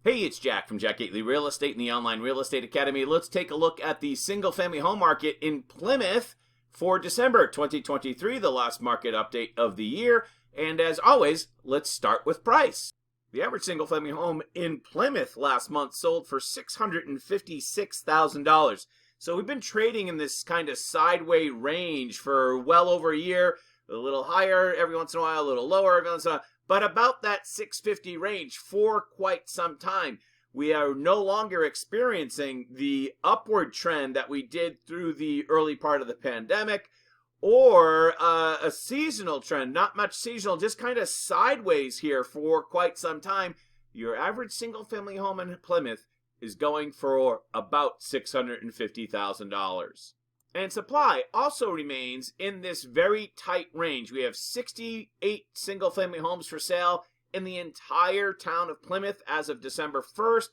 Hey, it's Jack from Jack Gately Real Estate and the Online Real Estate Academy. Let's take a look at the single-family home market in Plymouth for December 2023, the last market update of the year. And as always, let's start with price. The average single-family home in Plymouth last month sold for $656,000. So we've been trading in this kind of sideways range for well over a year, a little higher every once in a while, a little lower every once in a while, but about that 650 range for quite some time. We are no longer experiencing the upward trend that we did through the early part of the pandemic, or a seasonal trend. Not much seasonal, just kind of sideways here for quite some time. Your average single family home in Plymouth is going for about $650,000. And supply also remains in this very tight range. We have 68 single-family homes for sale in the entire town of Plymouth as of December 1st.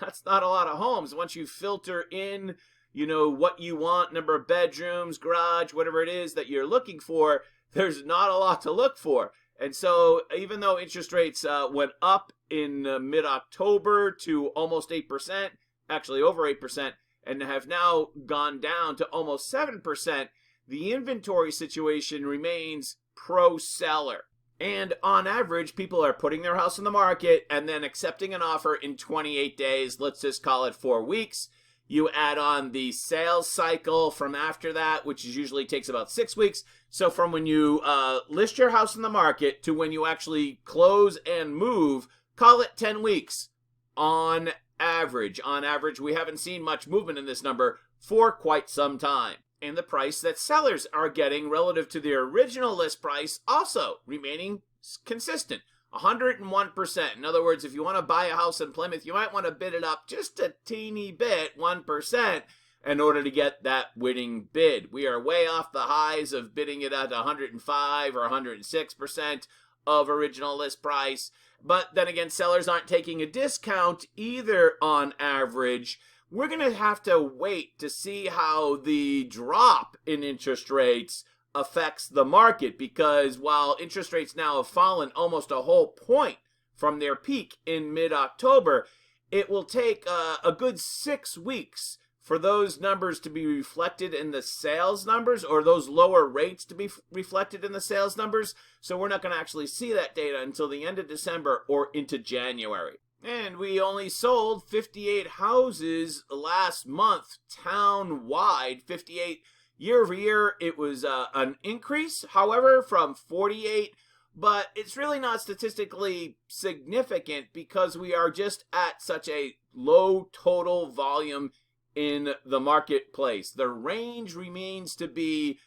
That's not a lot of homes. Once you filter in, what you want, number of bedrooms, garage, whatever it is that you're looking for, there's not a lot to look for. And so even though interest rates went up in mid-October to almost 8%, actually over 8%, and have now gone down to almost 7%, the inventory situation remains pro-seller. And on average, people are putting their house on the market and then accepting an offer in 28 days. Let's just call it 4 weeks. You add on the sales cycle from after that, which usually takes about 6 weeks. So from when you list your house on the market to when you actually close and move, call it 10 weeks on average. On average, we haven't seen much movement in this number for quite some time. And the price that sellers are getting relative to their original list price also remaining consistent, 101%. In other words, if you want to buy a house in Plymouth, you might want to bid it up just a teeny bit, 1%, in order to get that winning bid. We are way off the highs of bidding it at 105 or 106% of original list price. But then again, sellers aren't taking a discount either on average. We're going to have to wait to see how the drop in interest rates affects the market, because while interest rates now have fallen almost a whole point from their peak in mid-October, it will take a good 6 weeks for those numbers to be reflected in the sales numbers, or those lower rates to be reflected in the sales numbers. So we're not going to actually see that data until the end of December or into January. And we only sold 58 houses last month town-wide. 58 year over year. It was an increase, however, from 48. But it's really not statistically significant because we are just at such a low total volume in the marketplace. The range remains to be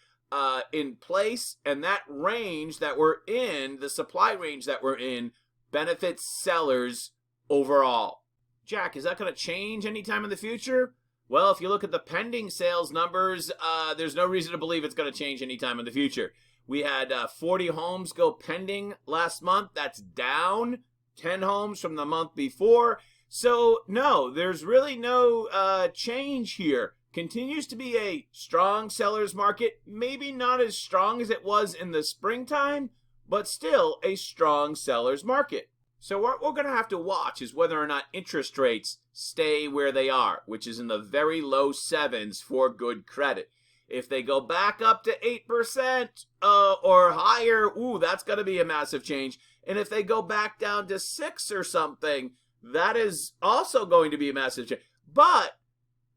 in place, and that range that we're in, the supply range that we're in, benefits sellers overall. Jack, is that going to change anytime in the future? Well, if you look at the pending sales numbers, there's no reason to believe it's going to change anytime in the future. We had 40 homes go pending last month. That's down 10 homes from the month before. So, no, there's really no change here. Continues to be a strong seller's market. Maybe not as strong as it was in the springtime, but still a strong seller's market. So what we're going to have to watch is whether or not interest rates stay where they are, which is in the very low 7s for good credit. If they go back up to 8% or higher, that's going to be a massive change. And if they go back down to 6 or something, that is also going to be a massive change. But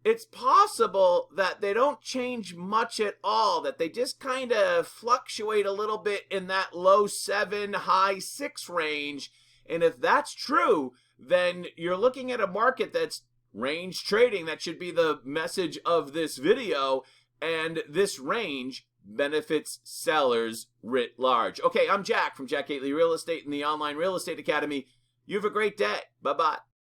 it's possible that they don't change much at all, that they just kind of fluctuate a little bit in that low 7, high 6 range. And if that's true, then you're looking at a market that's range trading. That should be the message of this video. And this range benefits sellers writ large. Okay, I'm Jack from Jack Gately Real Estate and the Online Real Estate Academy. You have a great day. Bye-bye.